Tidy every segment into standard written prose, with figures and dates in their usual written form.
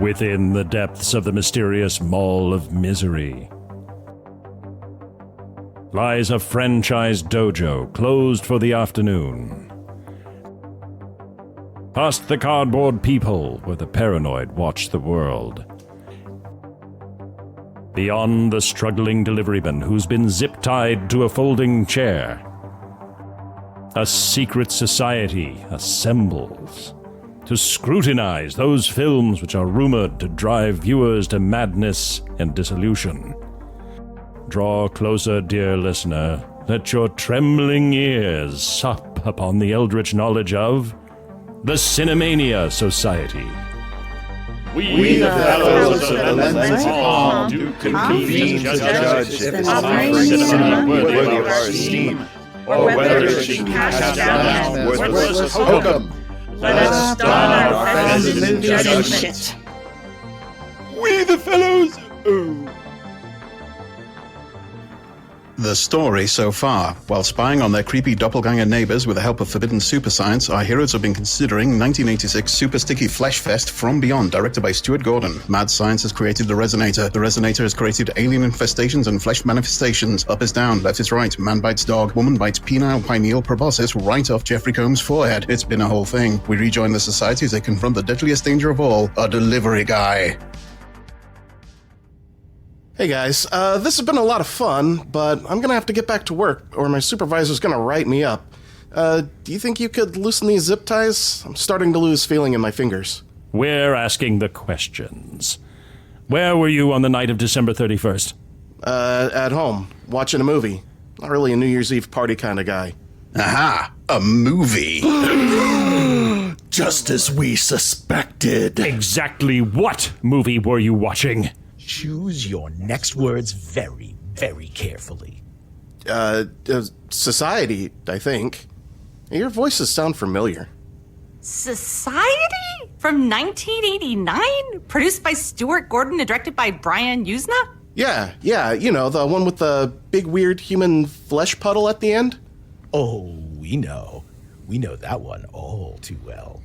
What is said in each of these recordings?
within the depths of the mysterious Mall of Misery, lies a franchise dojo closed for the afternoon. Past the cardboard peephole where the paranoid watch the world. Beyond the struggling deliveryman who's been zip-tied to a folding chair. A secret society assembles to scrutinize those films which are rumored to drive viewers to madness and dissolution. Draw closer, dear listener. Let your trembling ears sup upon the eldritch knowledge of the Cinemania Society. We the fellows of the lens palm do convene to judge if this offering cinema worthy of our esteem, or whether it should be cast down as worthless hokum. Let us don our present judgment. We the fellows... The story so far. While spying on their creepy doppelganger neighbors with the help of forbidden super science, our heroes have been considering 1986 Super Sticky Flesh Fest From Beyond, directed by Stuart Gordon. Mad science has created the Resonator. The Resonator has created alien infestations and flesh manifestations. Up is down, left is right. Man bites dog, woman bites penile pineal proboscis right off Jeffrey Combs' forehead. It's been a whole thing. We rejoin the society as they confront the deadliest danger of all, a delivery guy. Hey guys, this has been a lot of fun, but I'm gonna have to get back to work, or my supervisor's gonna write me up. Do you think you could loosen these zip ties? I'm starting to lose feeling in my fingers. We're asking the questions. Where were you on the night of December 31st? At home, watching a movie. Not really a New Year's Eve party kind of guy. Aha! A movie! Just as we suspected. Exactly what movie were you watching? Choose your next words very, very carefully. Society, I think. Your voices sound familiar. Society? From 1989? Produced by Stuart Gordon and directed by Brian Usna? Yeah, you know, the one with the big weird human flesh puddle at the end? Oh, we know. We know that one all too well.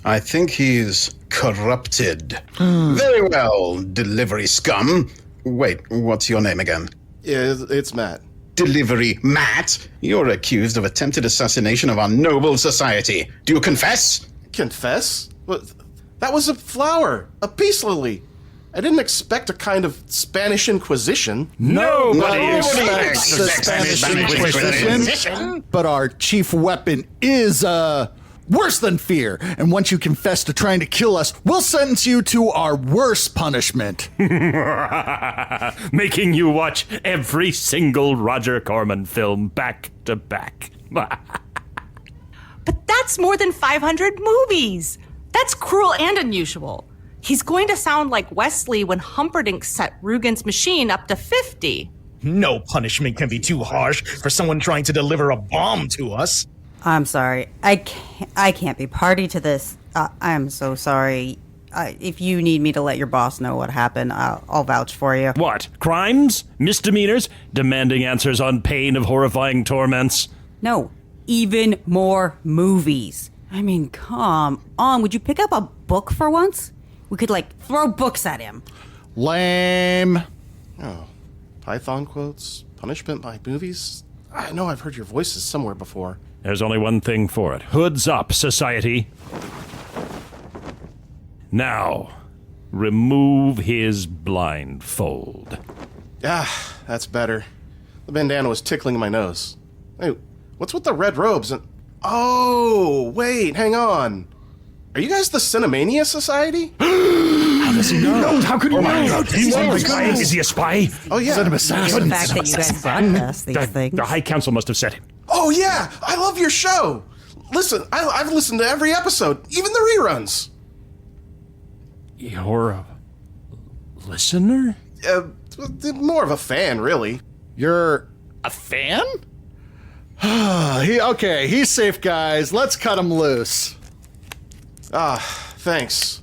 I think he's corrupted. Very well, delivery scum. Wait, what's your name again? It's Matt. Delivery Matt? You're accused of attempted assassination of our noble society. Do you confess? Confess? What? That was a flower, a peace lily. I didn't expect a kind of Spanish Inquisition. Nobody expects the Spanish Inquisition, but our chief weapon is, worse than fear. And once you confess to trying to kill us, we'll sentence you to our worst punishment. Making you watch every single Roger Corman film back to back. But that's more than 500 movies. That's cruel and unusual. He's going to sound like Wesley when Humperdinck set Rugen's machine up to 50. No punishment can be too harsh for someone trying to deliver a bomb to us. I'm sorry. I can't be party to this. I'm so sorry. If you need me to let your boss know what happened, I'll vouch for you. What? Crimes? Misdemeanors? Demanding answers on pain of horrifying torments? No, even more movies. I mean, come on. Would you pick up a book for once? We could, throw books at him. Lame. Oh, Python quotes? Punishment by movies? I know I've heard your voices somewhere before. There's only one thing for it. Hoods up, society. Now, remove his blindfold. Ah, that's better. The bandana was tickling my nose. Hey, what's with the red robes and... Oh, wait, hang on. Are you guys the Cinemania Society? How does he know? How could he know? Is he a spy? Oh, yeah. The fact that you guys broadcast these things. The High Council must have set him. Oh, yeah. I love your show. Listen, I've listened to every episode, even the reruns. You're a listener? More of a fan, really. You're a fan? Okay, he's safe, guys. Let's cut him loose. Thanks.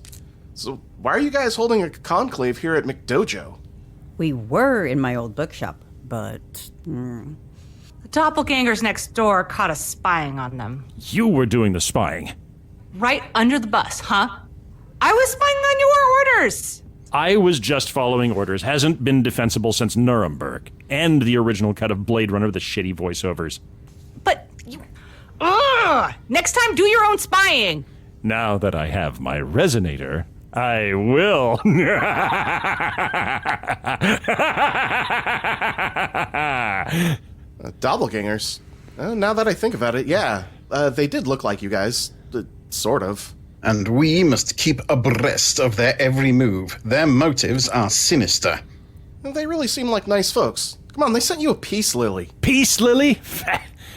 So, why are you guys holding a conclave here at McDojo? We were in my old bookshop, but... The doppelgangers next door caught us spying on them. You were doing the spying. Right under the bus, huh? I was spying on your orders. I was just following orders. Hasn't been defensible since Nuremberg. And the original cut of Blade Runner with the shitty voiceovers. But you... Ugh! Next time, do your own spying. Now that I have my resonator, I will. Doppelgangers. Now that I think about it, yeah. They did look like you guys. Sort of. And we must keep abreast of their every move. Their motives are sinister. They really seem like nice folks. Come on, they sent you a peace lily. Peace lily?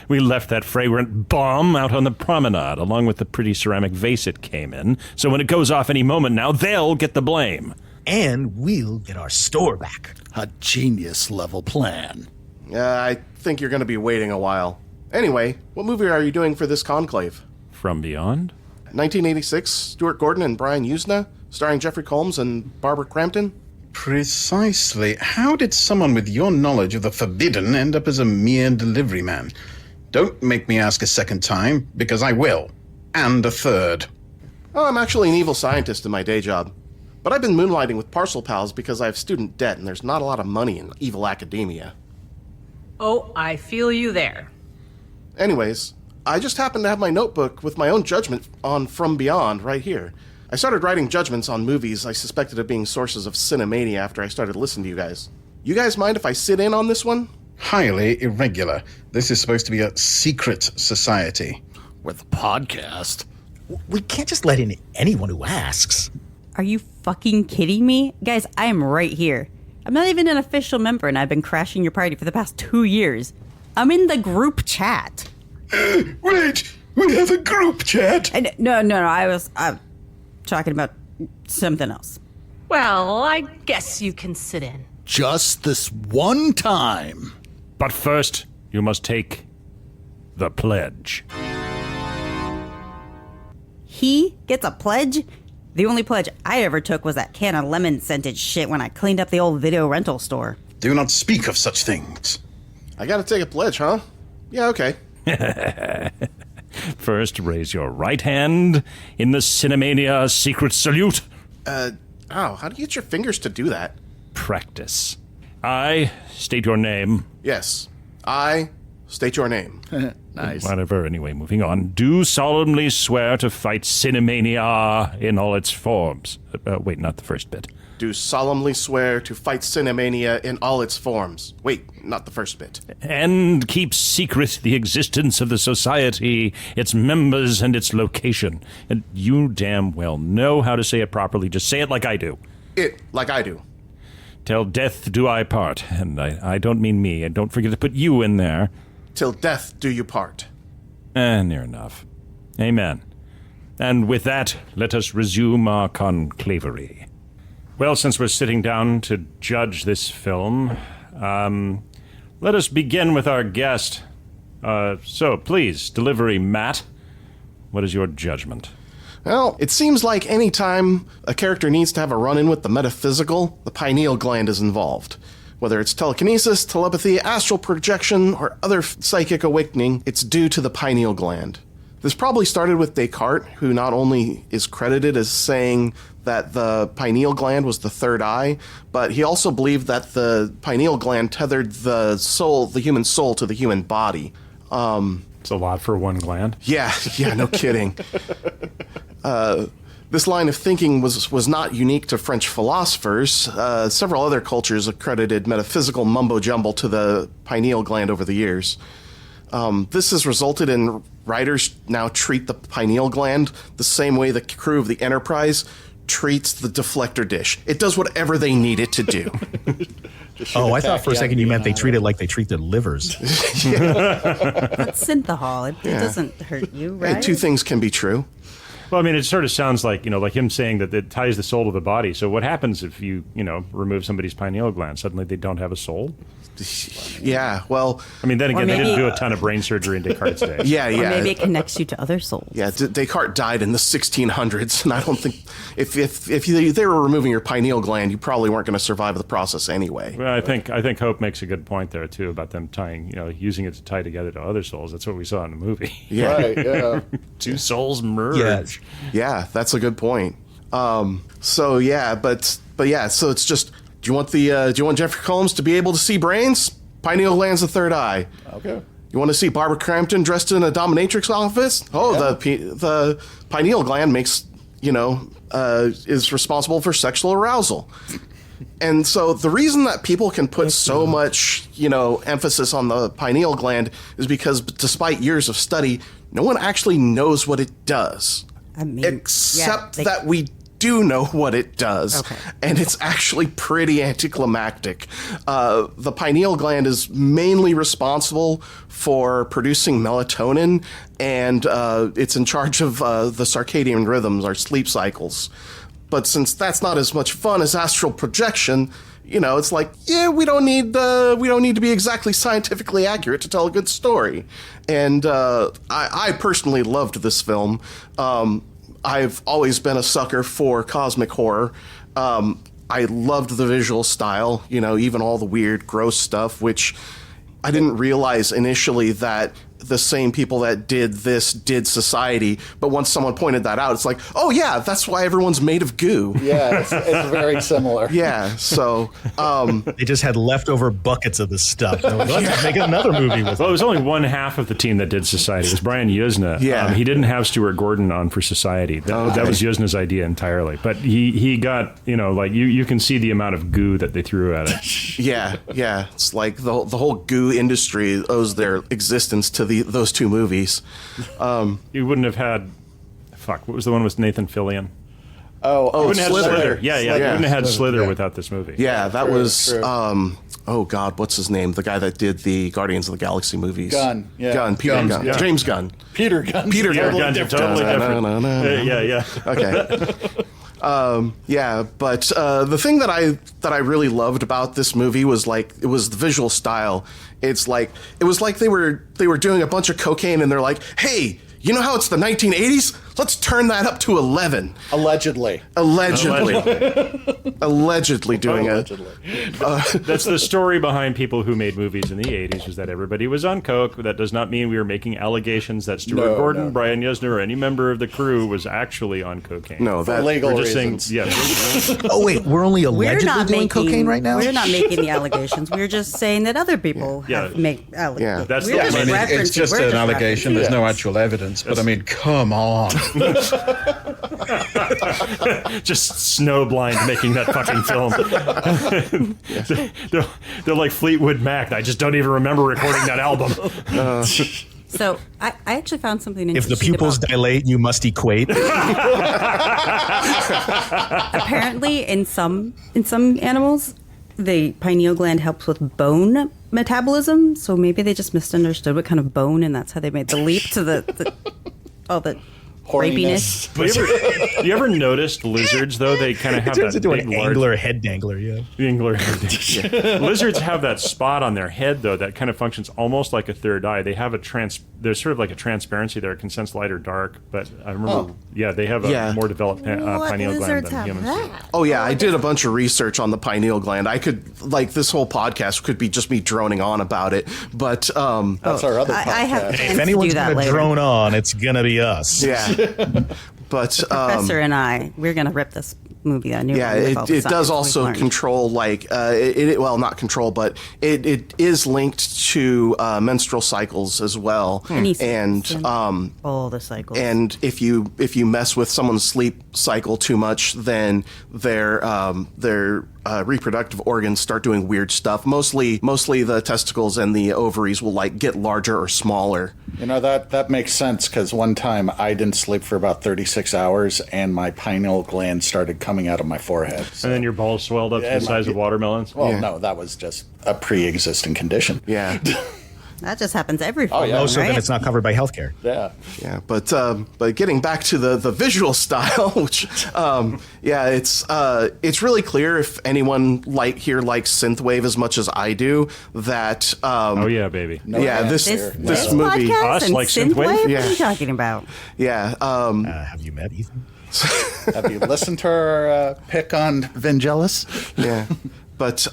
We left that fragrant bomb out on the promenade, along with the pretty ceramic vase it came in, so when it goes off any moment now, they'll get the blame. And we'll get our store back. A genius-level plan. I think you're going to be waiting a while. Anyway, what movie are you doing for this conclave? From Beyond? 1986, Stuart Gordon and Brian Usna, starring Jeffrey Combs and Barbara Crampton? Precisely. How did someone with your knowledge of the forbidden end up as a mere delivery man? Don't make me ask a second time, because I will. And a third. Oh, I'm actually an evil scientist in my day job. But I've been moonlighting with parcel pals because I have student debt and there's not a lot of money in evil academia. Oh, I feel you there. Anyways, I just happen to have my notebook with my own judgment on From Beyond right here. I started writing judgments on movies I suspected of being sources of Cinemania after I started listening to you guys. You guys mind if I sit in on this one? Highly irregular. This is supposed to be a secret society. With a podcast. We can't just let in anyone who asks. Are you fucking kidding me? Guys, I am right here. I'm not even an official member, and I've been crashing your party for the past 2 years. I'm in the group chat. Wait! We have a group chat! No, I was talking about something else. Well, I guess you can sit in. Just this one time. But first, you must take the pledge. He gets a pledge? The only pledge I ever took was that can of lemon-scented shit when I cleaned up the old video rental store. Do not speak of such things. I gotta take a pledge, huh? Yeah, okay. First, raise your right hand in the Cinemania secret salute. How do you get your fingers to do that? Practice. I state your name. Yes, I state your name. Nice. Whatever, anyway, moving on. Do solemnly swear to fight Cinemania in all its forms. Wait, not the first bit. Do solemnly swear to fight Cinemania in all its forms. Wait, not the first bit. And keep secret the existence of the society, its members, and its location. And you damn well know how to say it properly. Just say it like I do. Like I do. Till death do I part. And I don't mean me. And don't forget to put you in there. Till death do you part. Near enough. Amen. And with that, let us resume our conclavery. Well, since we're sitting down to judge this film, let us begin with our guest. So, please, delivery Matt, what is your judgment? Well, it seems like any time a character needs to have a run-in with the metaphysical, the pineal gland is involved. Whether it's telekinesis, telepathy, astral projection, or other psychic awakening, it's due to the pineal gland. This probably started with Descartes, who not only is credited as saying that the pineal gland was the third eye, but he also believed that the pineal gland tethered the soul, the human soul, to the human body. It's a lot for one gland. Yeah, no kidding. This line of thinking was not unique to French philosophers. Several other cultures accredited metaphysical mumbo-jumbo to the pineal gland over the years. This has resulted in writers now treat the pineal gland the same way the crew of the Enterprise treats the deflector dish. It does whatever they need it to do. Oh, I thought for a second you meant they treat it like they treat their livers. That's synthahol. It doesn't hurt you, right? Two things can be true. Well, I mean, it sort of sounds like, like him saying that it ties the soul to the body. So what happens if you, remove somebody's pineal gland? Suddenly they don't have a soul? Yeah, well... I mean, then again, they didn't do a ton of brain surgery in Descartes' day. Yeah. Or maybe it connects you to other souls. Yeah, Descartes died in the 1600s, and I don't think... If they were removing your pineal gland, you probably weren't going to survive the process anyway. Well, I think Hope makes a good point there, too, about them tying, using it to tie together to other souls. That's what we saw in the movie. Yeah. Right, yeah. Two souls merge. Yeah, that's a good point. So yeah, but yeah, so it's just, do you want Jeffrey Combs to be able to see brains? Pineal gland's the third eye. Okay. You want to see Barbara Crampton dressed in a dominatrix office? Oh, yeah. The pineal gland makes, is responsible for sexual arousal. And so the reason that people can put so much, emphasis on the pineal gland is because despite years of study, no one actually knows what it does. Except that we do know what it does. Okay. And it's actually pretty anticlimactic. The pineal gland is mainly responsible for producing melatonin, and it's in charge of the circadian rhythms, our sleep cycles. But since that's not as much fun as astral projection, it's like, we don't need to be exactly scientifically accurate to tell a good story. And I personally loved this film. I've always been a sucker for cosmic horror. I loved the visual style, even all the weird, gross stuff, which I didn't realize initially that the same people that did this did Society, but once someone pointed that out, it's like, oh yeah, that's why everyone's made of goo. Yeah, it's very similar. Yeah, so they just had leftover buckets of this stuff. Let's make another movie with it. Well, it was only one half of the team that did Society. It was Brian Yuzna. Yeah. He didn't have Stuart Gordon on for Society. That was Yuzna's idea entirely. But he got, you can see the amount of goo that they threw at it. Yeah. It's like the whole goo industry owes their existence to those two movies. You wouldn't have had, what was the one with Nathan Fillion? Oh, Slither. Yeah. You wouldn't have had Slither without this movie. Yeah, that was, oh God, what's his name? The guy that did the Guardians of the Galaxy movies. Gunn. Peter Gunn. Yeah. James Gunn. Peter Gunn. Totally different. Yeah. Okay. But the thing that I really loved about this movie was it was the visual style. It was like they were doing a bunch of cocaine and they're like, hey, you know how it's the 1980s? Let's turn that up to 11. Allegedly doing it. That's the story behind people who made movies in the 80s, was that everybody was on coke. That does not mean we were making allegations that Stuart Gordon, Brian Yuzna, or any member of the crew was actually on cocaine. No, for legal reasons. Oh, wait, we're only allegedly doing cocaine right now? We're not making the allegations. We're just saying that other people have made allegations. That's it's just an allegation. There's no actual evidence. But I mean, come on. Just snowblind making that fucking film. They're like Fleetwood Mac. I just don't even remember recording that album. So I actually found something If interesting. the pupils dilate, you must equate. Apparently, in some animals, the pineal gland helps with bone metabolism. So maybe they just misunderstood what kind of bone, and that's how they made the leap to the rapiness. You ever noticed lizards, though? They kind of have that big angler head dangler, Angler head dangler. Lizards have that spot on their head, though, that kind of functions almost like a third eye. They have there's sort of like a transparency there. It can sense light or dark, but I remember, they have a more developed pineal gland than humans. Oh, yeah, I did a bunch of research on the pineal gland. I could, this whole podcast could be just me droning on about it, but... that's our other podcast. I have if anyone's going to drone on, it's going to be us. Yeah. But Professor and we're going to rip this movie. It does also control, not control, but it is linked to menstrual cycles as well. And all the cycles. And if you mess with someone's sleep cycle too much, then their reproductive organs start doing weird stuff. Mostly the testicles and the ovaries will get larger or smaller. That makes sense, because one time I didn't sleep for about 36 hours and my pineal gland started coming out of my forehead. So. And then your balls swelled up to the size of watermelons? Well, no, that was just a pre-existing condition. Yeah. That just happens every fall. So then it's not covered by healthcare. Yeah. But getting back to the visual style, which it's really clear if anyone here likes synthwave as much as I do, that oh yeah, baby. This movie, us like synthwave. Yeah. What are you talking about? Yeah. Have you met Ethan? Have you listened to our pick on Vangelis? Yeah. But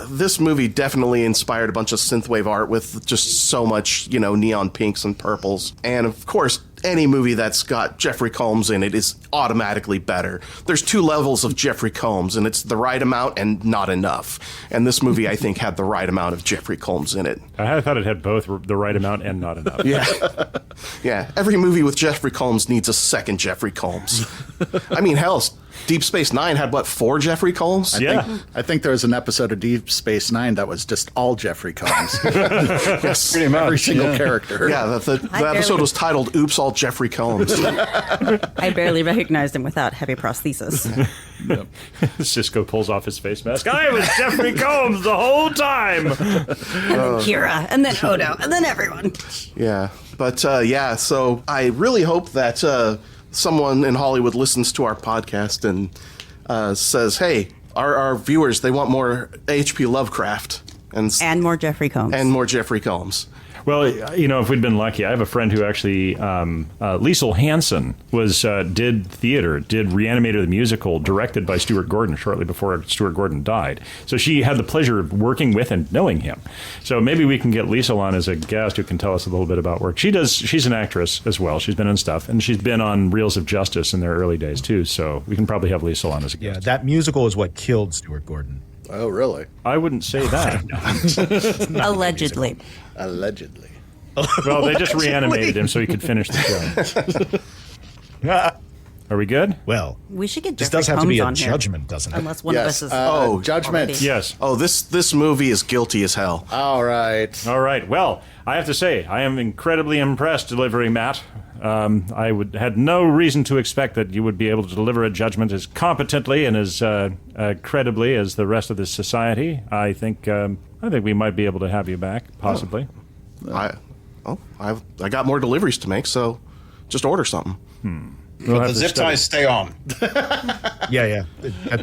this movie definitely inspired a bunch of synthwave art with just so much, neon pinks and purples. And of course, any movie that's got Jeffrey Combs in it is automatically better. There's 2 levels of Jeffrey Combs, and it's the right amount and not enough. And this movie, I think, had the right amount of Jeffrey Combs in it. I thought it had both the right amount and not enough. Yeah. Yeah. Every movie with Jeffrey Combs needs a second Jeffrey Combs. I mean, hell, Deep Space Nine had, 4 Jeffrey Combs? I think there was an episode of Deep Space Nine that was just all Jeffrey Combs. Yes. Pretty much. Every single character. Yeah, the episode was titled Oops, All Jeffrey Combs. I barely recognized him without heavy prosthesis. Cisco pulls off his face mask. I was Jeffrey Combs the whole time. And then Kira, and then Odo, and then everyone. Yeah, but so I really hope that someone in Hollywood listens to our podcast and says, hey, our viewers, they want more H.P. Lovecraft. And more Jeffrey Combs. And more Jeffrey Combs. Well, if we'd been lucky, I have a friend who actually, Liesl Hansen, did theater, did Reanimator the musical, directed by Stuart Gordon shortly before Stuart Gordon died. So she had the pleasure of working with and knowing him. So maybe we can get Liesl on as a guest who can tell us a little bit about work. She's an actress as well. She's been in stuff, and she's been on Reels of Justice in their early days too. So we can probably have Liesl on as a guest. Yeah, that musical is what killed Stuart Gordon. Oh, really? I wouldn't say that. Allegedly. Allegedly. Well, they just reanimated him so he could finish the show. Are we good? Well, we should get this Jeffrey does have Combs to be a on here. judgment, doesn't it? Unless one of us is judgment. already. Yes. Oh, this movie is guilty as hell. All right. All right. Well, I have to say, I am incredibly impressed delivering Matt. I had no reason to expect that you would be able to deliver a judgment as competently and as credibly as the rest of this society. I think we might be able to have you back, possibly. I got more deliveries to make, so just order something. We'll But have the to zip study. ties stay on. Yeah.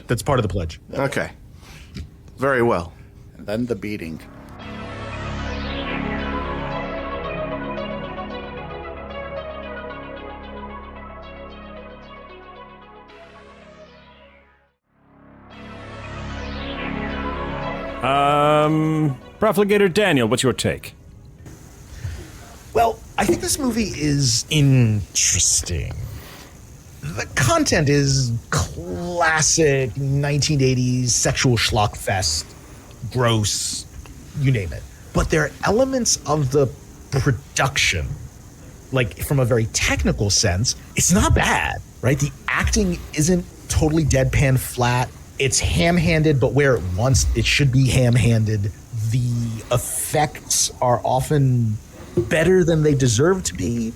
That's part of the pledge. Okay. Very well. And then the beating. Profligator Daniel, what's your take? Well, I think this movie is interesting. The content is classic 1980s sexual schlock fest, gross, you name it. But there are elements of the production, like from a very technical sense, it's not bad, right? The acting isn't totally deadpan flat. It's ham-handed, but where it should be ham-handed. The effects are often better than they deserve to be.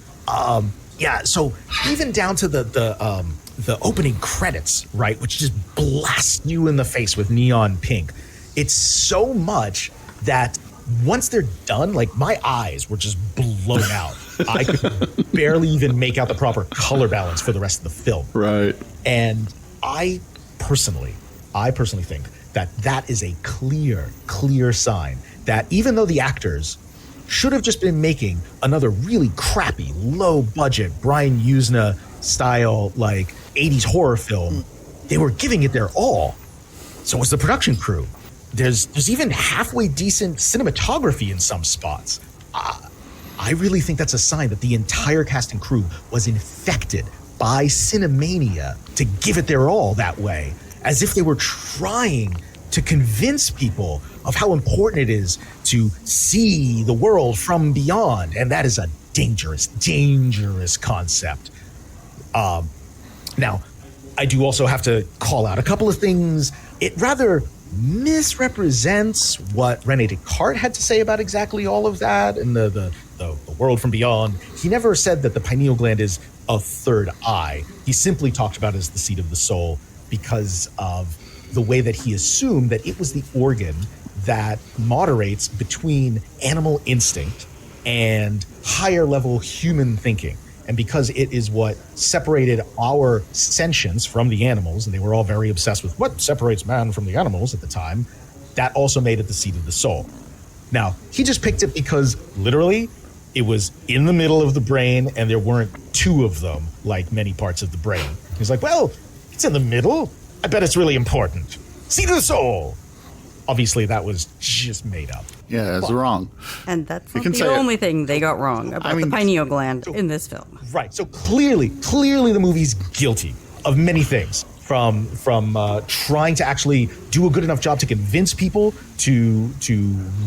So even down to the opening credits, right, which just blast you in the face with neon pink. It's so much that once they're done, like my eyes were just blown out. I could barely even make out the proper color balance for the rest of the film. Right. And I personally think that is a clear sign that even though the actors should have just been making another really crappy, low-budget Brian Usna style, like 80s horror film, they were giving it their all. So was the production crew. There's even halfway decent cinematography in some spots. I really think that's a sign that the entire cast and crew was infected by Cinemania to give it their all that way, as if they were trying to convince people of how important it is to see the world from beyond. And that is a dangerous concept. Now, I do also have to call out a couple of things. It rather misrepresents what Rene Descartes had to say about exactly all of that and the world from beyond. He never said that the pineal gland is a third eye. He simply talked about it as the seat of the soul because of the way that he assumed that it was the organ that moderates between animal instinct and higher level human thinking. And because it is what separated our sentience from the animals, and they were all very obsessed with what separates man from the animals at the time, that also made it the seat of the soul. Now, he just picked it because literally it was in the middle of the brain and there weren't two of them like many parts of the brain. He's like, well, it's in the middle. I bet it's really important. seed of the soul. Obviously, that was just made up. Yeah, it's wrong. And that's You not can the say it. only thing they got wrong about the pineal gland in this film. Right. So clearly, the movie's guilty of many things. From trying to actually do a good enough job to convince people to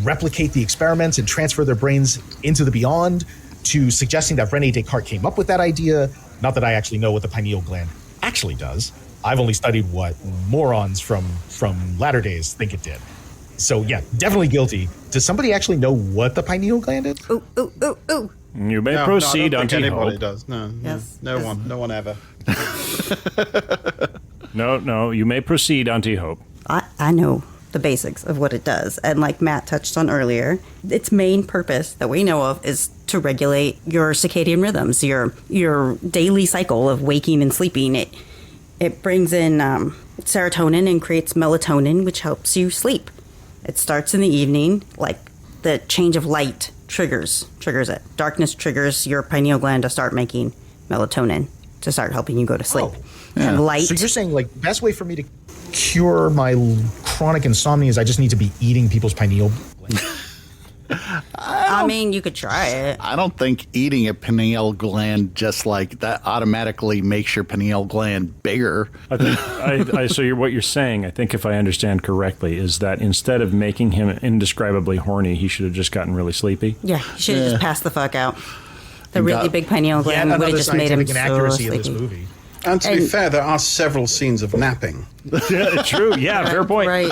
replicate the experiments and transfer their brains into the beyond, to suggesting that René Descartes came up with that idea. Not that I actually know what the pineal gland actually does. I've only studied what morons from latter days think it did. So yeah, definitely guilty. Does somebody actually know what the pineal gland is? Ooh, ooh, ooh, ooh. You may proceed, no, I don't think Auntie anybody Hope. does. No, Yes. no one, no one ever. No, you may proceed, Auntie Hope. I know the basics of what it does. And like Matt touched on earlier, its main purpose that we know of is to regulate your circadian rhythms, your daily cycle of waking and sleeping. It brings in serotonin and creates melatonin, which helps you sleep. It starts in the evening, like the change of light triggers it. Darkness triggers your pineal gland to start making melatonin to start helping you go to sleep. And light. So you're saying like best way for me to cure my chronic insomnia is I just need to be eating people's pineal gland? I mean, you could try it. I don't think eating a pineal gland just like that automatically makes your pineal gland bigger. I think, so what you're saying, I think if I understand correctly, is that instead of making him indescribably horny, he should have just gotten really sleepy? Yeah, you should have just passed the fuck out. The really big pineal gland would have just made him so inaccuracy sleepy. of this movie. And to be fair, there are several scenes of napping. Yeah, true. Yeah, fair point. Right.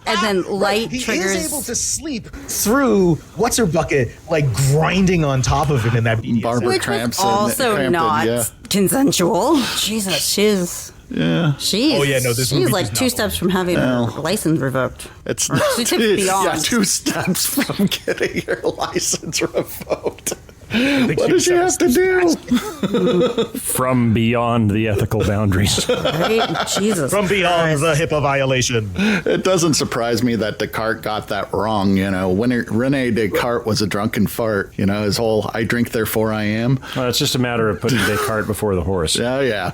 And then light He triggers. is able to sleep through what's her bucket, like grinding on top of him in that BDSM. Barbara which was Crampton, also Crampton, not yeah. consensual. Jesus, she's Oh, yeah, no, this she's movie like does 2 not steps from having her license revoked. It's Or not, 2 steps beyond. Yeah, 2 steps from getting your license revoked. What What does she have to do? From beyond the ethical boundaries. Right? Jesus. From beyond Christ. the HIPAA violation. It doesn't surprise me that Descartes got that wrong. You know, when Rene Descartes was a drunken fart, you know, his whole "I drink, therefore I am." Well, it's just a matter of putting Descartes before the horse. Yeah.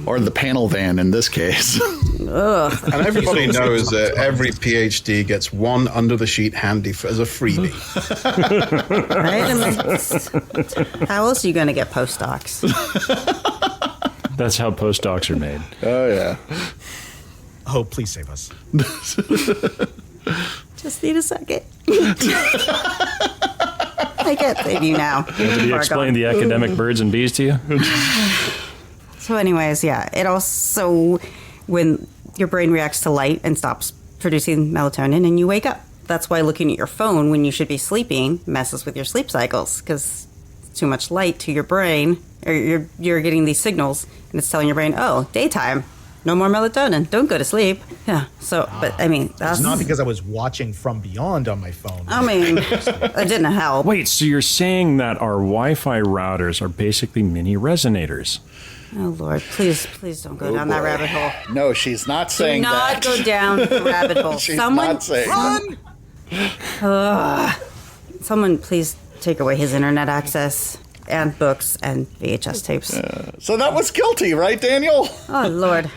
Or the panel van in this case. And everybody knows that every PhD gets one under the sheet handy as a freebie. Right? I mean, how else are you going to get postdocs? That's how postdocs are made. Oh, yeah. Hope, please save us. Just need a second. I can't save you now. Did he explain the academic birds and bees to you? So anyways, yeah, it also, when your brain reacts to light and stops producing melatonin and you wake up. That's why looking at your phone when you should be sleeping messes with your sleep cycles, because it's too much light to your brain, or you're getting these signals and it's telling your brain, oh, daytime, no more melatonin, don't go to sleep. Yeah, so, but I mean, that's... It's not because I was watching From Beyond on my phone. I mean, it didn't help. Wait, so you're saying that our Wi-Fi routers are basically mini resonators? Oh, Lord, please don't go down that rabbit hole. No, she's not saying Do not that. go down the rabbit hole. She's not saying that. Someone please take away his internet access and books and VHS tapes. So that was guilty, right, Daniel? Oh, Lord.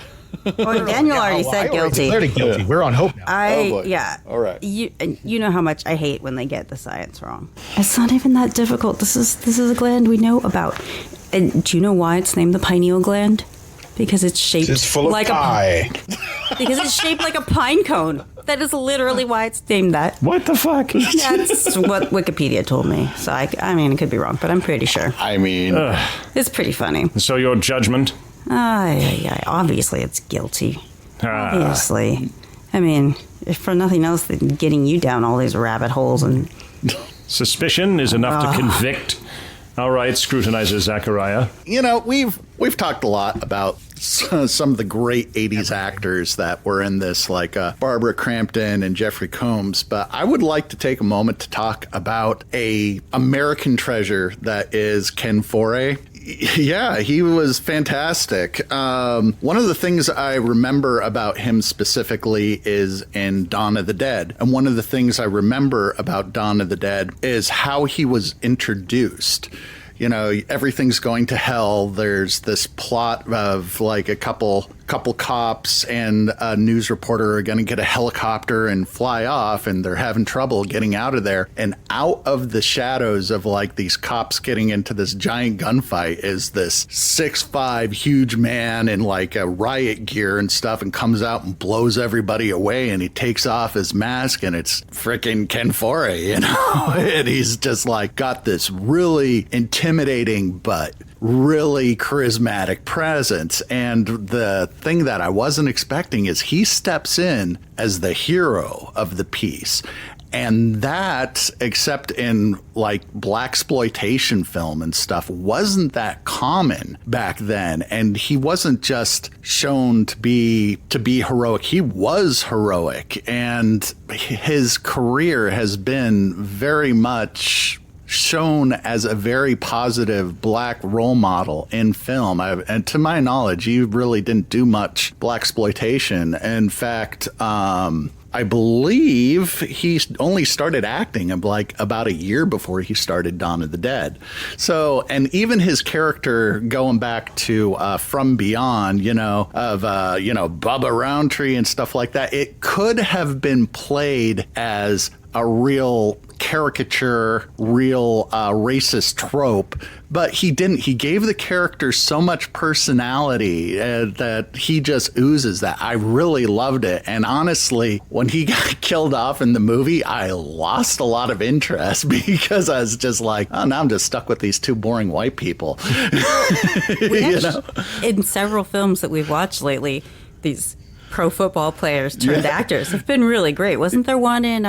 Well, Daniel already said guilty. Declared it guilty. We're on Hope now. Oh, boy. Yeah. All right. You know how much I hate when they get the science wrong. It's not even that difficult. This is a gland we know about. And do you know why it's named the pineal gland? Because it's shaped It's full of like pie. because it's shaped like a pine cone. That is literally why it's named that. What the fuck? That's what Wikipedia told me. So I mean, it could be wrong, but I'm pretty sure. I mean, It's pretty funny. So your judgment? Yeah. Obviously, it's guilty. Obviously. I mean, if for nothing else than getting you down all these rabbit holes and... Suspicion is enough to convict. All right, scrutinizer Zachariah. you know, we've talked a lot about some of the great 80s actors that were in this, like Barbara Crampton and Jeffrey Combs, but I would like to take a moment to talk about a American treasure that is Ken Foree. Yeah, he was fantastic. One of the things I remember about him specifically is in Dawn of the Dead. And one of the things I remember about Dawn of the Dead is how he was introduced. you know, everything's going to hell. There's this plot of like a couple cops and a news reporter are going to get a helicopter and fly off, and they're having trouble getting out of there. And out of the shadows of like these cops getting into this giant gunfight is this 6'5" huge man in like a riot gear and stuff, and comes out and blows everybody away, and he takes off his mask, and it's freaking Ken Foree, you know? And he's just like got this really intimidating but really charismatic presence. And the thing that I wasn't expecting is he steps in as the hero of the piece. And that, except in like blaxploitation film and stuff, wasn't that common back then. And he wasn't just shown to be heroic. He was heroic. And his career has been very much shown as a very positive black role model in film. And to my knowledge, he really didn't do much blaxploitation. In fact, I believe he only started acting like about a year before he started Dawn of the Dead. So, and even his character going back to From Beyond, you know, of, you know, Bubba Roundtree and stuff like that, it could have been played as a real caricature, real racist trope, but he didn't. He gave the character so much personality that he just oozes that. I really loved it. And honestly, when he got killed off in the movie, I lost a lot of interest because I was just like, oh, now I'm just stuck with these two boring white people. You know? In several films that we've watched lately, these pro football players turned actors have been really great. Wasn't there one in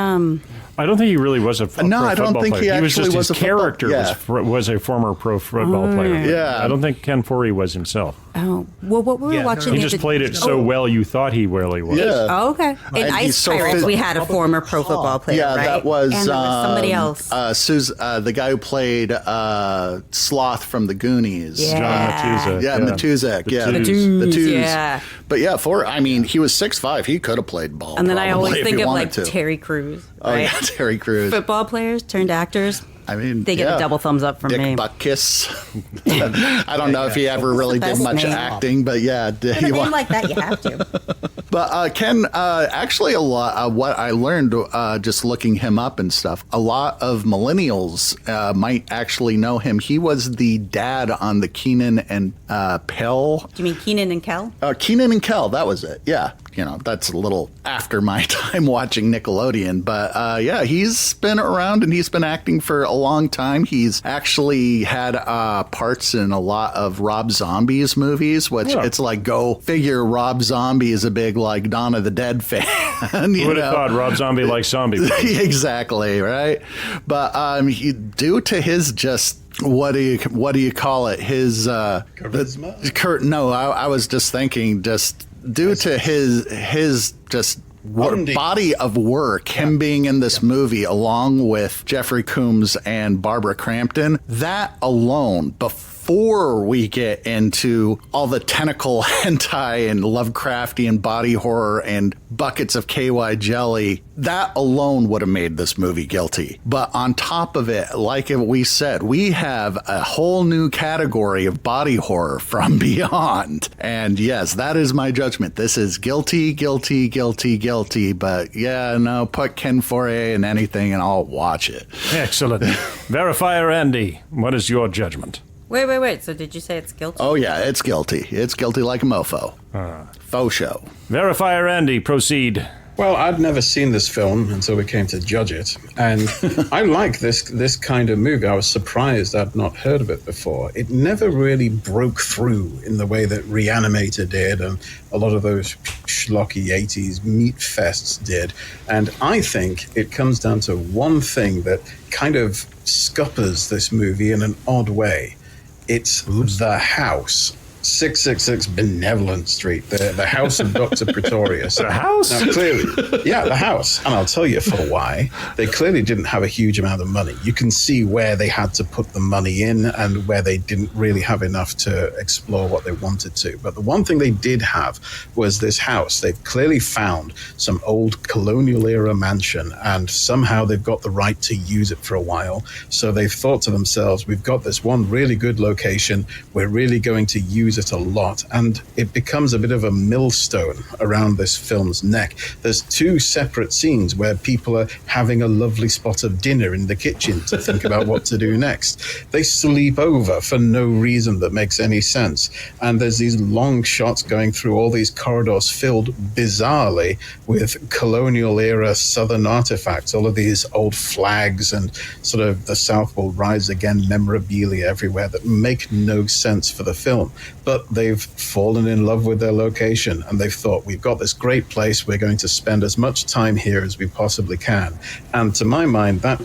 I don't think he really was a pro football player. No, I don't think he actually was. His character was a former pro football player. Yeah. I don't think Ken Foree was himself. Oh, well, what we were watching... He just played it so well you thought he really was. Yeah. Oh, okay. In Ice Pirates, we had a former pro football player, right? That was... And there was somebody else. The guy who played Sloth from the Goonies. Yeah. John Matuzak. Yeah, Matuzak. Yeah. Matuz. Yeah. But yeah, he was 6'5". He could have played ball. And then I always think of like Terry Crews. Oh, yeah, Terry Crews. Football players turned actors. I mean, they get a double thumbs up from Dick me. Buttkiss. I don't know if he ever really did much acting, but yeah. With a name like that, you have to. But Ken, actually, a lot what I learned just looking him up and stuff, a lot of millennials might actually know him. He was the dad on the Kenan and Kel. Do you mean Kenan and Kel? Kenan and Kel, that was it. Yeah. You know, that's a little after my time watching Nickelodeon. But yeah, he's been around and he's been acting for a long time. He's actually had parts in a lot of Rob Zombie's movies, which it's like, go figure, Rob Zombie is a big like Dawn of the Dead fan. Who would have thought Rob Zombie likes zombie movies? Exactly, right? But due to his just... What do you call it? His charisma? No, I was just thinking, just due to his just body of work, him being in this movie along with Jeffrey Combs and Barbara Crampton, that alone, before we get into all the tentacle hentai and Lovecraftian body horror and buckets of KY jelly, that alone would have made this movie guilty. But on top of it, like we said, we have a whole new category of body horror from Beyond. And yes, that is my judgment. This is guilty. But yeah, no, put Ken Foree in anything and I'll watch it. Excellent. Verifier Andy, what is your judgment? Wait. So did you say it's guilty? Oh, yeah, it's guilty. It's guilty like a mofo. Faux show. Verifier Andy, proceed. Well, I'd never seen this film until we came to judge it. And I like this kind of movie. I was surprised I'd not heard of it before. It never really broke through in the way that Reanimator did and a lot of those schlocky 80s meat fests did. And I think it comes down to one thing that kind of scuppers this movie in an odd way. It's the house. 666 Benevolent Street, the house of Dr. Pretorius. The house? Now, clearly, yeah, the house. And I'll tell you for why. They clearly didn't have a huge amount of money. You can see where they had to put the money in and where they didn't really have enough to explore what they wanted to. But the one thing they did have was this house. They've clearly found some old colonial-era mansion, and somehow they've got the right to use it for a while. So they've thought to themselves, we've got this one really good location. We're really going to use it a lot, and it becomes a bit of a millstone around this film's neck. There's two separate scenes where people are having a lovely spot of dinner in the kitchen to think about what to do next. They sleep over for no reason that makes any sense, and there's these long shots going through all these corridors filled bizarrely with colonial era southern artifacts, all of these old flags and sort of the South will rise again memorabilia everywhere that make no sense for the film. But they've fallen in love with their location, and they've thought, we've got this great place, we're going to spend as much time here as we possibly can. And to my mind, that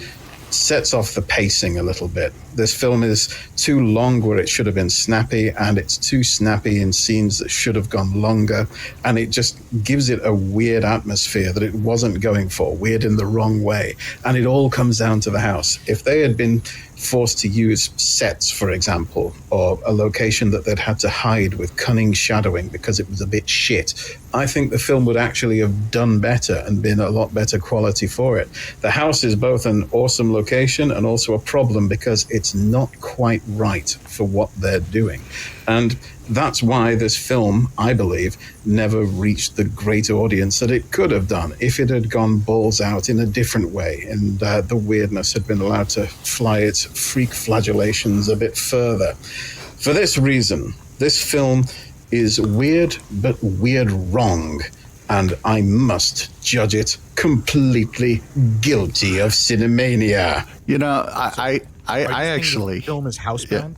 sets off the pacing a little bit. This film is too long where it should have been snappy, and it's too snappy in scenes that should have gone longer, and it just gives it a weird atmosphere that it wasn't going for, weird in the wrong way. And it all comes down to the house. If they had been forced to use sets, for example, or a location that they'd had to hide with cunning shadowing because it was a bit shit, I think the film would actually have done better and been a lot better quality for it. The house is both an awesome location and also a problem because it's not quite right for what they're doing. And that's why this film, I believe, never reached the great audience that it could have done if it had gone balls out in a different way and the weirdness had been allowed to fly its freak flagellations a bit further. For this reason, this film is weird, but weird wrong, and I must judge it completely guilty of Cinemania. You know, I actually... The film is housebound?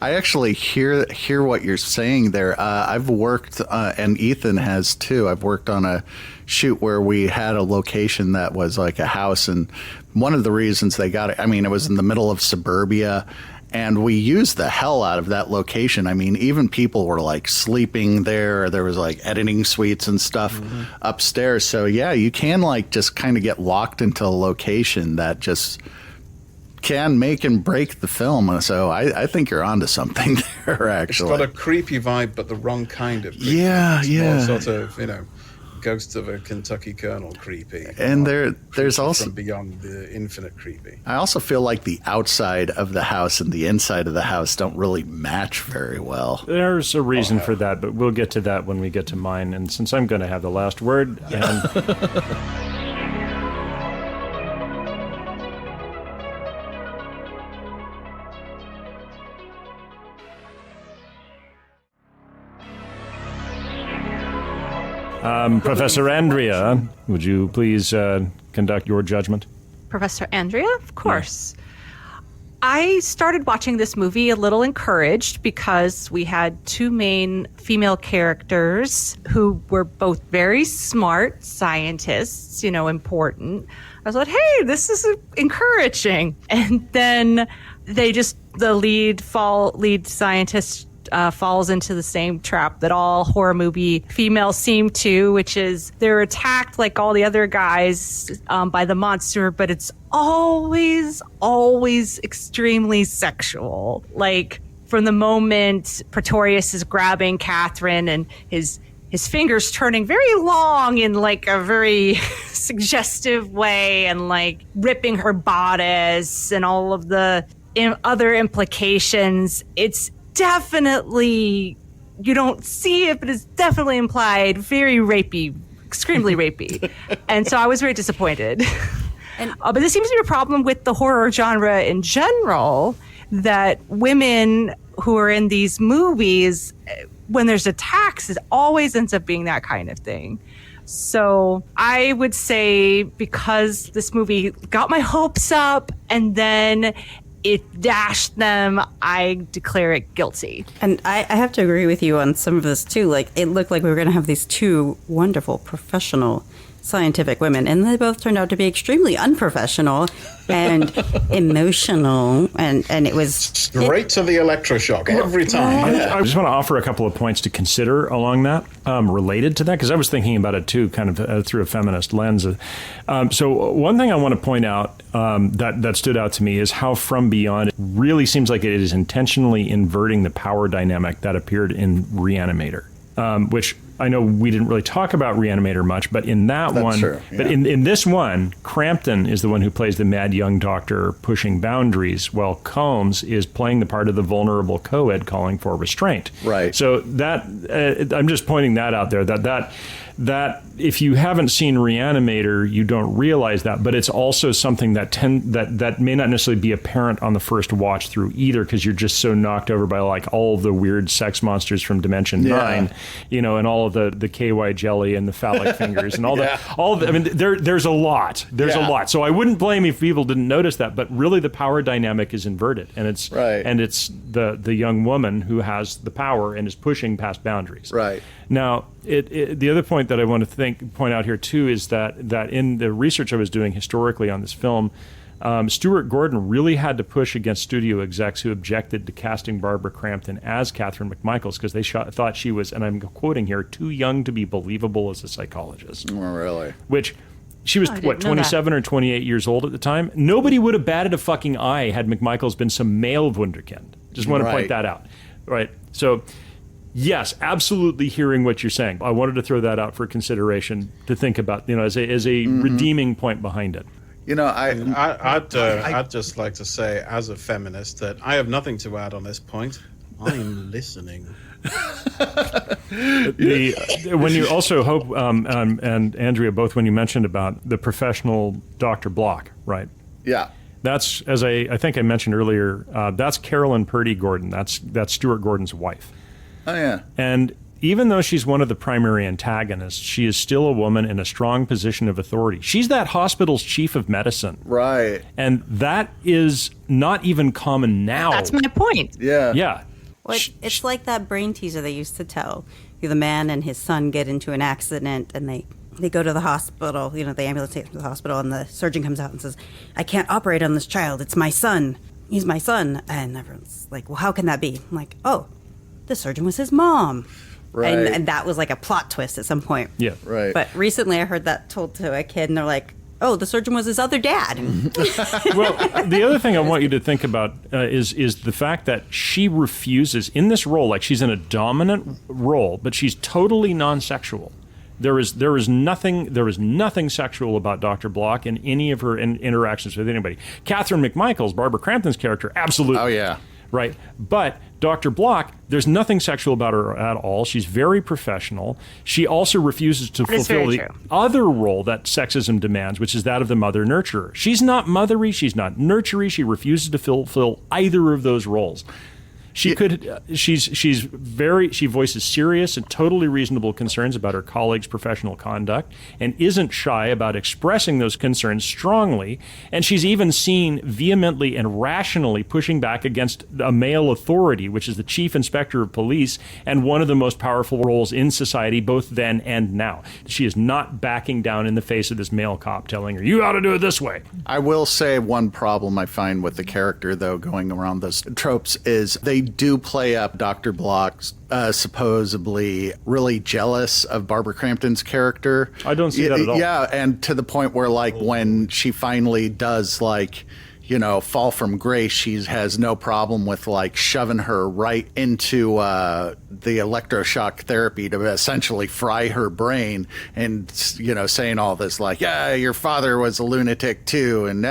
I actually hear what you're saying there. I've worked, and Ethan has too. I've worked on a shoot where we had a location that was like a house, and one of the reasons they got it, I mean, it was in the middle of suburbia, and we used the hell out of that location. I mean, even people were like sleeping there. There was like editing suites and stuff upstairs. So yeah, you can like just kind of get locked into a location that just can make and break the film. So I think you're onto something there, actually. It's got a creepy vibe, but the wrong kind of creepy. Yeah, it's yeah. more sort of, Ghosts of a Kentucky Colonel creepy. And there's also... From beyond the infinite creepy. I also feel like the outside of the house and the inside of the house don't really match very well. There's a reason for that, but we'll get to that when we get to mine. And since I'm going to have the last word... And Professor Andrea, would you please conduct your judgment? Professor Andrea, of course. I started watching this movie a little encouraged because we had two main female characters who were both very smart scientists, important. I was like, hey, this is encouraging. And then the lead scientist falls into the same trap that all horror movie females seem to, which is they're attacked like all the other guys by the monster, but it's always extremely sexual. Like from the moment Pretorius is grabbing Catherine and his fingers turning very long in like a very suggestive way and like ripping her bodice and all of the other implications, it's definitely, you don't see it, but it's definitely implied, very rapey, extremely rapey. And so I was very disappointed. But this seems to be a problem with the horror genre in general, that women who are in these movies, when there's attacks, it always ends up being that kind of thing. So I would say because this movie got my hopes up and then it dashed them, I declare it guilty. And I have to agree with you on some of this too. Like, it looked like we were going to have these two wonderful professional scientific women, and they both turned out to be extremely unprofessional and emotional, and it was Straight to the electroshock every time. Yeah. I just want to offer a couple of points to consider along that, related to that, because I was thinking about it too, kind of through a feminist lens. So one thing I want to point out that stood out to me is how From Beyond really seems like it is intentionally inverting the power dynamic that appeared in Reanimator, which I know we didn't really talk about Reanimator much, but in that That's one, true, yeah. but in this one, Crampton is the one who plays the mad young doctor pushing boundaries, while Combs is playing the part of the vulnerable co-ed calling for restraint. Right. So that I'm just pointing that out there. That if you haven't seen Reanimator, you don't realize that, but it's also something that may not necessarily be apparent on the first watch through either, because you're just so knocked over by like all of the weird sex monsters from Dimension 9, and all of the KY jelly and the phallic fingers and all that. I mean, there's a lot. There's a lot. So I wouldn't blame if people didn't notice that, but really the power dynamic is inverted, and it's the young woman who has the power and is pushing past boundaries. Right. Now, the other point that I want to point out here too is that in the research I was doing historically on this film, Stuart Gordon really had to push against studio execs who objected to casting Barbara Crampton as Catherine McMichaels because they thought she was, and I'm quoting here, too young to be believable as a psychologist. Oh, really? Which she was, 27 or 28 years old at the time? Nobody would have batted a fucking eye had McMichaels been some male wunderkind. Just want to point that out. Right. So, yes, absolutely hearing what you're saying. I wanted to throw that out for consideration to think about, as a redeeming point behind it. I'd just like to say, as a feminist, that I have nothing to add on this point. I'm listening. When you also hope, and Andrea, both when you mentioned about the professional Dr. Block, right? Yeah. That's, as I think I mentioned earlier, that's Carolyn Purdy Gordon. That's Stuart Gordon's wife. Oh, yeah. And even though she's one of the primary antagonists, she is still a woman in a strong position of authority. She's that hospital's chief of medicine. Right. And that is not even common now. That's my point. Yeah. Yeah. Well, it's like that brain teaser they used to tell. The man and his son get into an accident, and they go to the hospital. The ambulance takes them to the hospital, and the surgeon comes out and says, "I can't operate on this child. It's my son. He's my son." And everyone's like, "Well, how can that be?" I'm like, "Oh, the surgeon was his mom." Right. And that was like a plot twist at some point. Yeah. Right. But recently I heard that told to a kid, and they're like, "Oh, the surgeon was his other dad." Well, the other thing I want you to think about is the fact that she refuses in this role, like she's in a dominant role, but she's totally non-sexual. There is nothing sexual about Dr. Block in any of her interactions with anybody. Catherine McMichaels, Barbara Crampton's character, absolutely. Oh, yeah. Right. But Dr. Block, there's nothing sexual about her at all. She's very professional. She also refuses to fulfill the other role that sexism demands, which is that of the mother nurturer. She's not mothery. She's not nurtury. She refuses to fulfill either of those roles. She voices serious and totally reasonable concerns about her colleagues' professional conduct and isn't shy about expressing those concerns strongly. And she's even seen vehemently and rationally pushing back against a male authority, which is the chief inspector of police and one of the most powerful roles in society, both then and now. She is not backing down in the face of this male cop telling her, "You ought to do it this way." I will say one problem I find with the character, though, going around those tropes is they do play up Dr. Block's supposedly really jealous of Barbara Crampton's character. I don't see that at all. Yeah, and to the point where, like, when she finally does, like, fall from grace, she has no problem with, like, shoving her right into the electroshock therapy to essentially fry her brain and, saying all this, like, "Yeah, your father was a lunatic too," and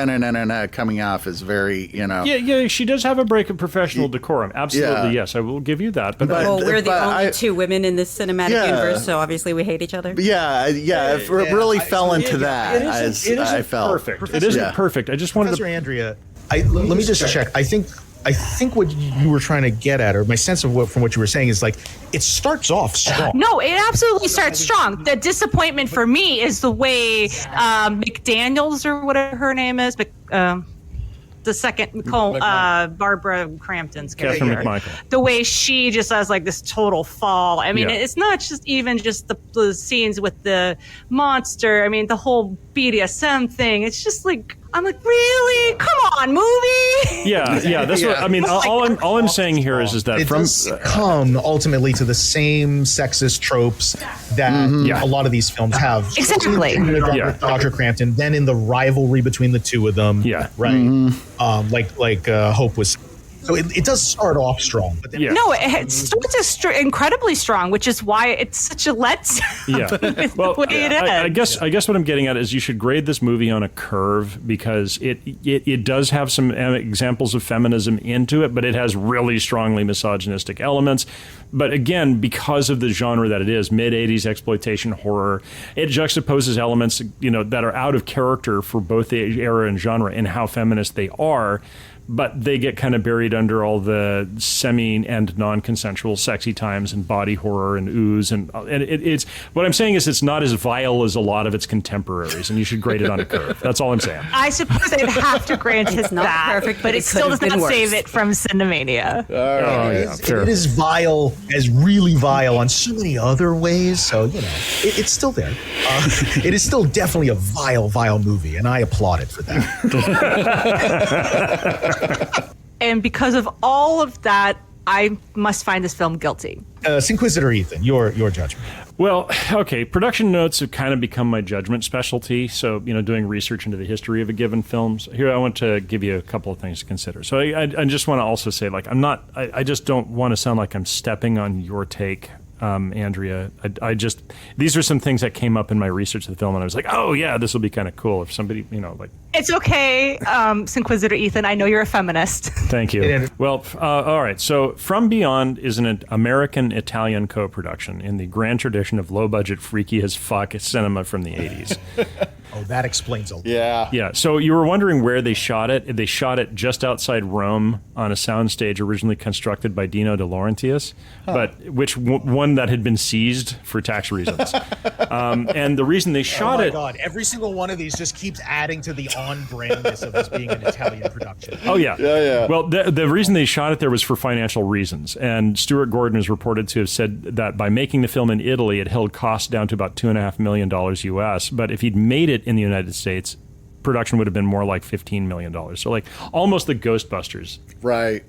coming off as very, Yeah, she does have a break of professional decorum. Absolutely, yes, I will give you that. But well, we're the only two women in this cinematic universe, so obviously we hate each other. It really fell into that. I felt perfect. It isn't perfect. I just wanted Professor Andrea, let me just check. I think what you were trying to get at, or my sense of from what you were saying, is like it starts off strong. No, it absolutely starts strong. The disappointment for me is the way McDaniels, or whatever her name is, the the second Barbara Crampton's character. Catherine McMichael. The way she just has like this total fall. I mean, Yeah. it's not just even just the scenes with the monster. I mean, the whole BDSM thing. It's just like, I'm like, really? Come on, movie. Yeah. That's what I mean. All I'm saying here is that It from does come ultimately to the same sexist tropes that a lot of these films have. Exactly. Yeah. Dr. Crampton, then in the rivalry between the two of them. Yeah. Right. Like Hope was. So it does start off strong. But then Yeah. No, it starts incredibly strong, which is why it's such a letdown. Yeah. Well, the way it ends. I guess what I'm getting at is you should grade this movie on a curve because it does have some examples of feminism into it, but it has really strongly misogynistic elements. But again, because of the genre that it is, mid-'80s exploitation horror, it juxtaposes elements, that are out of character for both the era and genre and how feminist they are. But they get kind of buried under all the semi and non-consensual sexy times and body horror and ooze and it's what I'm saying is it's not as vile as a lot of its contemporaries, and you should grade it on a curve. That's all I'm saying. I suppose I'd have to grant it not that, perfect, but but it it still could does have not been save worse. it from Cinemania. Fair. it is vile as really vile on so many other ways. So, it's still there. It is still definitely a vile movie, and I applaud it for that. And because of all of that, I must find this film guilty. Cinquisitor Ethan, your judgment. Well, okay, production notes have kind of become my judgment specialty. So, doing research into the history of a given film. So here, I want to give you a couple of things to consider. So I just want to also say, like, I just don't want to sound like I'm stepping on your take, Andrea. These are some things that came up in my research of the film, and I was like, oh yeah, this will be kind of cool if somebody, like. It's okay, Cinquisitor Ethan. I know you're a feminist. Thank you. Well, all right. So, From Beyond is an American-Italian co-production in the grand tradition of low-budget, freaky-as-fuck cinema from the 80s. Oh, that explains a lot. Yeah. So you were wondering where they shot it. They shot it just outside Rome on a soundstage originally constructed by Dino De Laurentiis, but one that had been seized for tax reasons. And the reason they shot it. Oh my God! Every single one of these just keeps adding to the on-brandness of this being an Italian production. Oh yeah. Well, the reason they shot it there was for financial reasons, and Stuart Gordon is reported to have said that by making the film in Italy, it held costs down to about $2.5 million US. But if he'd made it in the United States, production would have been more like $15 million. So like almost the Ghostbusters. Right.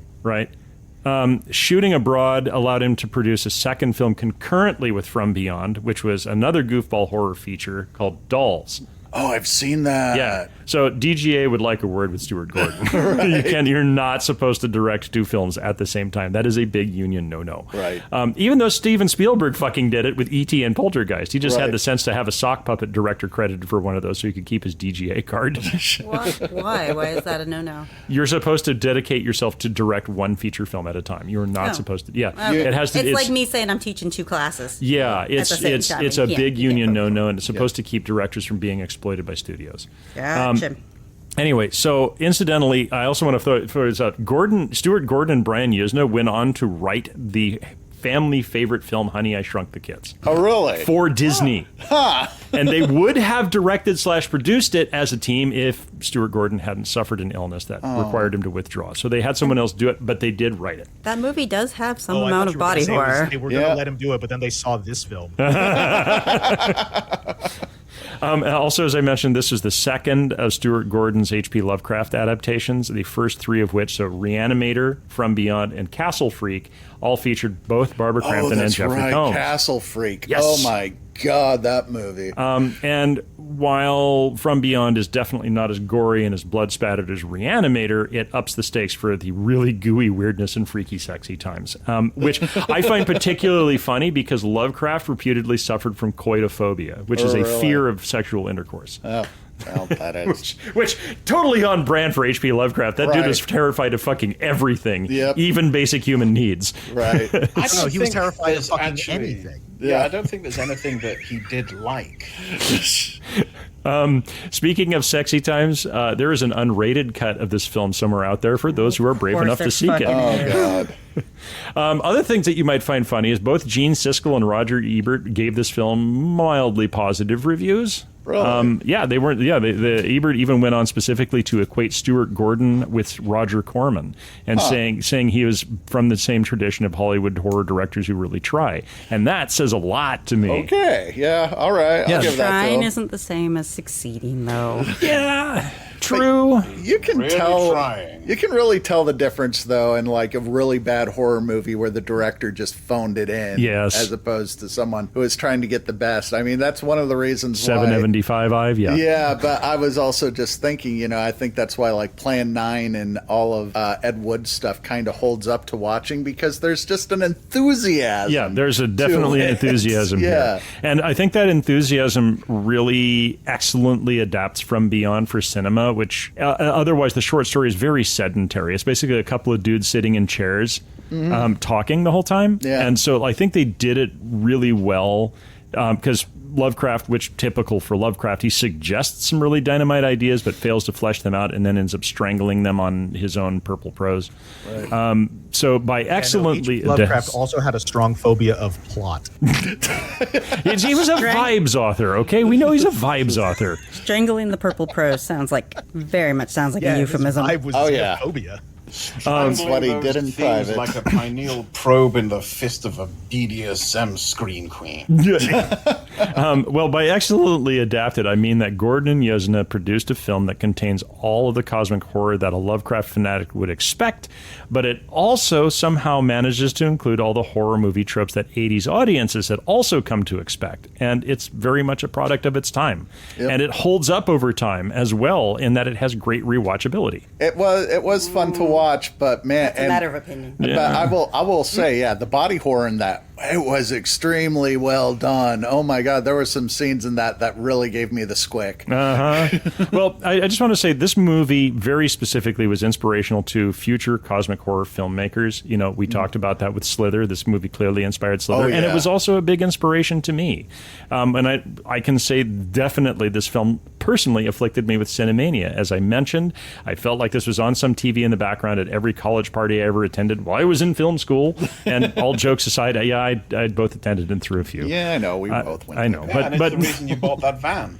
Shooting abroad allowed him to produce a second film concurrently with From Beyond, which was another goofball horror feature called Dolls. Oh, I've seen that. Yeah. So DGA would like a word with Stuart Gordon. You're not supposed to direct two films at the same time. That is a big union no-no. Right. Even though Steven Spielberg fucking did it with E.T. and Poltergeist. He just had the sense to have a sock puppet director credited for one of those so he could keep his DGA card. Why? Why is that a no-no? You're supposed to dedicate yourself to direct one feature film at a time. You're not supposed to. Yeah. Okay. It has to. It's like me saying I'm teaching two classes. Yeah, at the same time. it's You a can't- big you can't union focus. no-no, and it's supposed to keep directors from being exploited by studios. Gotcha. Anyway, so incidentally, I also want to throw this out. Stuart Gordon and Brian Yuzna went on to write the family favorite film Honey, I Shrunk the Kids. Oh, really? For Disney. And they would have directed/produced it as a team if Stuart Gordon hadn't suffered an illness that required him to withdraw. So they had someone else do it, but they did write it. That movie does have some I amount thought of you were gonna body say horror. They were going to let him do it, but then they saw this film. Also, as I mentioned, this is the second of Stuart Gordon's H.P. Lovecraft adaptations, the first three of which, so Reanimator, From Beyond, and Castle Freak, all featured both Barbara Crampton and Jeffrey Combs. Castle Freak. Yes. Oh my God, that movie. And while From Beyond is definitely not as gory and as blood-spattered as Reanimator, it ups the stakes for the really gooey weirdness and freaky sexy times, which I find particularly funny because Lovecraft reputedly suffered from coitophobia, which is a fear of sexual intercourse. Oh, well, that is. Which totally on brand for H.P. Lovecraft. That dude is terrified of fucking everything, even basic human needs. Right. I don't he was terrified of fucking anything. Yeah, I don't think there's anything that he did like. Speaking of sexy times, there is an unrated cut of this film somewhere out there for those who are brave enough to seek it. Oh, God. Other things that you might find funny is both Gene Siskel and Roger Ebert gave this film mildly positive reviews. Really? Yeah, they weren't. Yeah, the Ebert even went on specifically to equate Stuart Gordon with Roger Corman, and saying he was from the same tradition of Hollywood horror directors who really try, and that says a lot to me. Okay, yeah, all right. I'll give that to Trying him. isn't the same as succeeding, though. Yeah, true. You can Really tell. trying. You can really tell the difference, though, in like a really bad horror movie where the director just phoned it in, Yes. as opposed to someone who is trying to get the best. I mean, that's one of the reasons why. 775 Ive, yeah. Yeah, but I was also just thinking, I think that's why like Plan 9 and all of Ed Wood's stuff kind of holds up to watching, because there's just an enthusiasm. Yeah, there's definitely an enthusiasm Yeah. here. And I think that enthusiasm really excellently adapts from Beyond for cinema, which otherwise the short story is very sedentary. It's basically a couple of dudes sitting in chairs talking the whole time. Yeah. And so I think they did it really well because Lovecraft, which typical for Lovecraft, he suggests some really dynamite ideas but fails to flesh them out and then ends up strangling them on his own purple prose. Right. So by excellently... Lovecraft also had a strong phobia of plot. He was a vibes author, okay? We know he's a vibes author. Strangling the purple prose sounds like a euphemism. Was phobia. That's what he did in Things private. like a pineal probe in the fist of a BDSM screen queen. Well, by excellently adapted, I mean that Gordon and Yezna produced a film that contains all of the cosmic horror that a Lovecraft fanatic would expect, but it also somehow manages to include all the horror movie tropes that 80s audiences had also come to expect. And it's very much a product of its time. Yep. And it holds up over time as well in that it has great rewatchability. It was fun to watch, but man, It's a matter of opinion. But I will say, the body horror in that, it was extremely well done. Oh my God, there were some scenes in that really gave me the squick. Well, I just want to say this movie very specifically was inspirational to future cosmic horror filmmakers. We talked about that with Slither. This movie clearly inspired Slither. Oh, And it yeah. was also a big inspiration to me. And I can say definitely this film personally afflicted me with Cinemania. As I mentioned, I felt like this was on some TV in the background at every college party I ever attended while I was in film school. And all jokes aside, I both attended and threw a few. Yeah, I know. We both went. I know. Yeah, and it's But the reason you bought that van.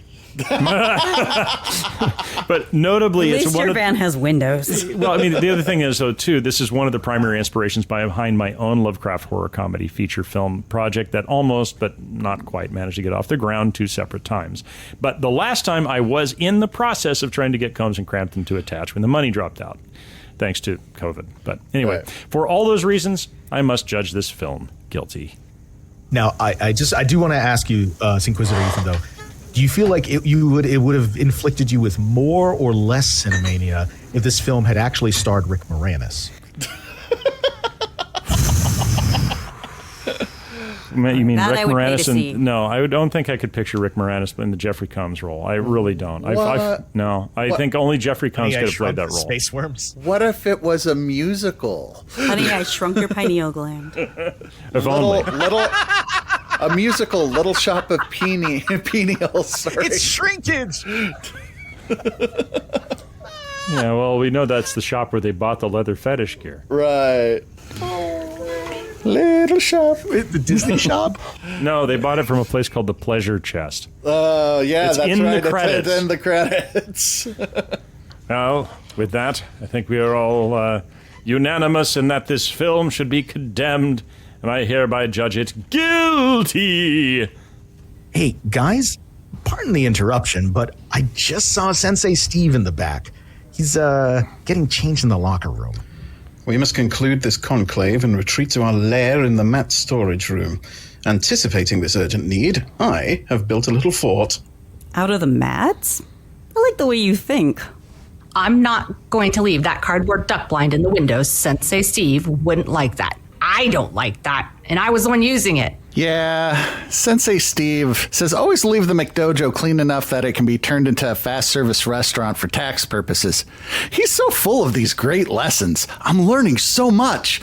But notably, At it's least one your of van has windows. well, I mean, the other thing is, though, too, this is one of the primary inspirations behind my own Lovecraft horror comedy feature film project that almost, but not quite, managed to get off the ground 2 separate times. But the last time I was in the process of trying to get Combs and Crampton to attach when the money dropped out, thanks to COVID. But anyway, Right. for all those reasons, I must judge this film guilty. Now, I do want to ask you, Cinquisitor Ethan, though, do you feel like it would have inflicted you with more or less Cinemania if this film had actually starred Rick Moranis? You mean That Rick I would pay to Moranis? see. No, I don't think I could picture Rick Moranis in the Jeffrey Combs role. I really don't. I think only Jeffrey Combs could have played that role. Space Worms. What if it was a musical? Honey, I shrunk your pineal gland. If only. A musical, Little Shop of Peniels. Sorry. It's shrinkage. Yeah, well, we know that's the shop where they bought the leather fetish gear. Right. Little Shop. The Disney shop. No, they bought it from a place called the Pleasure Chest. Oh, yeah, It's that's in the right. credits. It's in the credits. Well, with that, I think we are all unanimous in that this film should be condemned, and I hereby judge it guilty. Hey, guys, pardon the interruption, but I just saw Sensei Steve in the back. He's getting changed in the locker room. We must conclude this conclave and retreat to our lair in the mat storage room. Anticipating this urgent need, I have built a little fort. Out of the mats? I like the way you think. I'm not going to leave that cardboard duck blind in the windows. Sensei Steve wouldn't like that. I don't like that, and I was the one using it. Yeah, Sensei Steve says always leave the McDojo clean enough that it can be turned into a fast service restaurant for tax purposes. He's so full of these great lessons. I'm learning so much.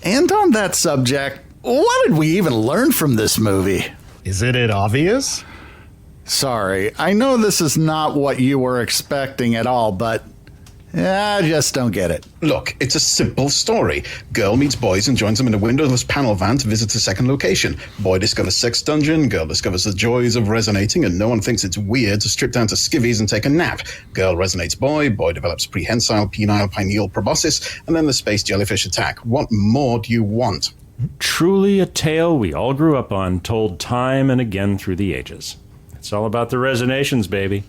And on that subject, what did we even learn from this movie? Isn't it obvious? Sorry, I know this is not what you were expecting at all, but I just don't get it. Look, it's a simple story. Girl meets boys and joins them in a windowless panel van to visit a second location. Boy discovers sex dungeon, girl discovers the joys of resonating, and no one thinks it's weird to strip down to skivvies and take a nap. Girl resonates boy develops prehensile, penile, pineal proboscis, and then the space jellyfish attack. What more do you want? Truly a tale we all grew up on, told time and again through the ages. It's all about the resonations, baby.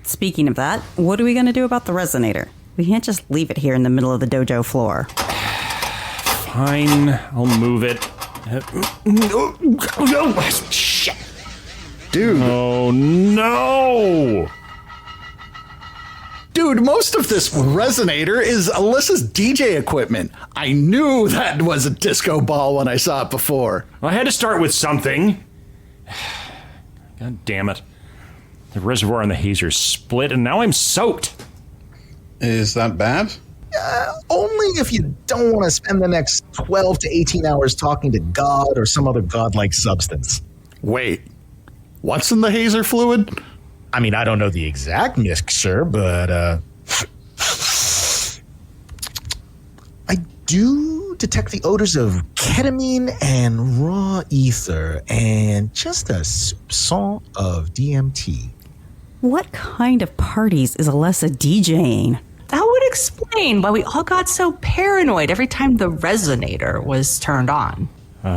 Speaking of that, what are we going to do about the resonator? We can't just leave it here in the middle of the dojo floor. Fine, I'll move it. Shit. Dude. Oh, no! Dude, most of this resonator is Alyssa's DJ equipment. I knew that was a disco ball when I saw it before. I had to start with something. God damn it. The reservoir and the hazer split, and now I'm soaked. Is that bad? Only if you don't want to spend the next 12 to 18 hours talking to God or some other godlike substance. Wait, what's in the hazer fluid? I mean, I don't know the exact mixture, but I do detect the odors of ketamine and raw ether and just a soupçon of DMT. What kind of parties is Alyssa DJing? That would explain why we all got so paranoid every time the resonator was turned on. I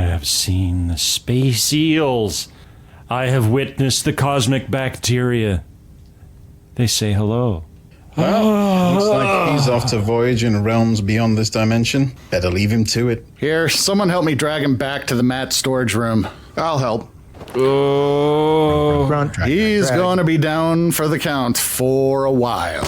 have seen the space eels. I have witnessed the cosmic bacteria. They say hello. Well, looks like he's off to voyage in realms beyond this dimension. Better leave him to it. Here, someone help me drag him back to the mat storage room. I'll help. Oh, He's going to be down for the count for a while.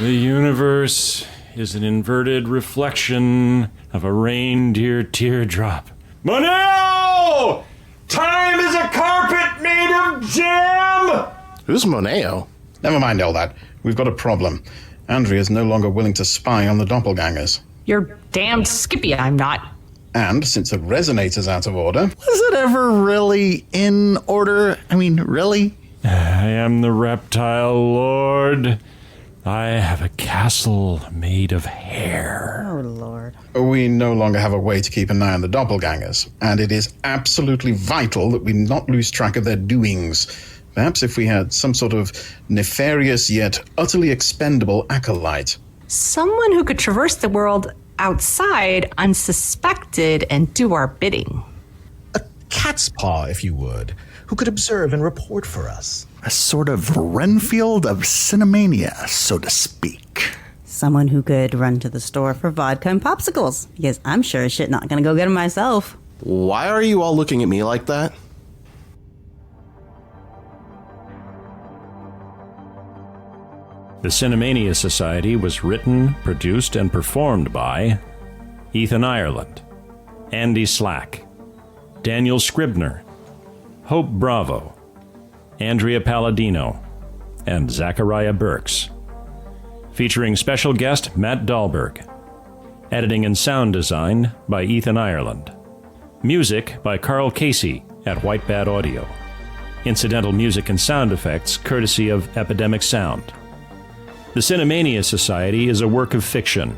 the universe is an inverted reflection of a reindeer teardrop. Moneo! Time is a carpet made of jam! Who's Moneo? Never mind all that. We've got a problem. Andrea's no longer willing to spy on the doppelgangers. You're damned skippy, I'm not. And since the resonator's out of order... Was it ever really in order? I mean, really? I am the reptile lord. I have a castle made of hair. Oh, Lord. We no longer have a way to keep an eye on the doppelgangers, and it is absolutely vital that we not lose track of their doings. Perhaps if we had some sort of nefarious yet utterly expendable acolyte. Someone who could traverse the world outside unsuspected and do our bidding. A cat's paw, if you would, who could observe and report for us. A sort of Renfield of Cinemania, so to speak. Someone who could run to the store for vodka and popsicles, because I'm sure as shit not gonna go get them myself. Why are you all looking at me like that? The Cinemania Society was written, produced, and performed by Ethan Ireland, Andy Slack, Daniel Scribner, Hope Bravo, Andrea Palladino, and Zachariah Burks. Featuring special guest Matt Dahlberg. Editing and sound design by Ethan Ireland. Music by Carl Casey at White Bat Audio. Incidental music and sound effects courtesy of Epidemic Sound. The Cinemania Society is a work of fiction.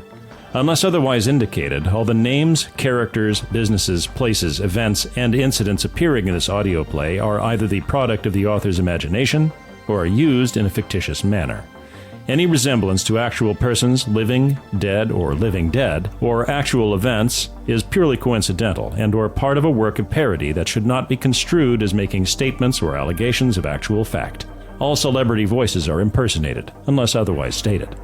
Unless otherwise indicated, all the names, characters, businesses, places, events, and incidents appearing in this audio play are either the product of the author's imagination or are used in a fictitious manner. Any resemblance to actual persons, living, dead, or living dead, or actual events is purely coincidental and or part of a work of parody that should not be construed as making statements or allegations of actual fact. All celebrity voices are impersonated, unless otherwise stated.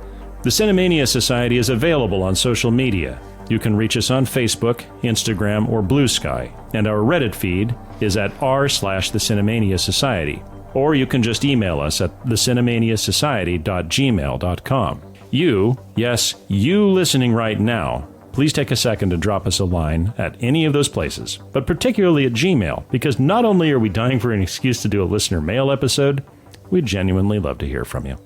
The Cinemania Society is available on social media. You can reach us on Facebook, Instagram, or Blue Sky, and our Reddit feed is at r/The Cinemania Society, or you can just email us at thecinemaniasociety.gmail.com. You, yes, you listening right now, please take a second to drop us a line at any of those places, but particularly at Gmail, because not only are we dying for an excuse to do a listener mail episode, we'd genuinely love to hear from you.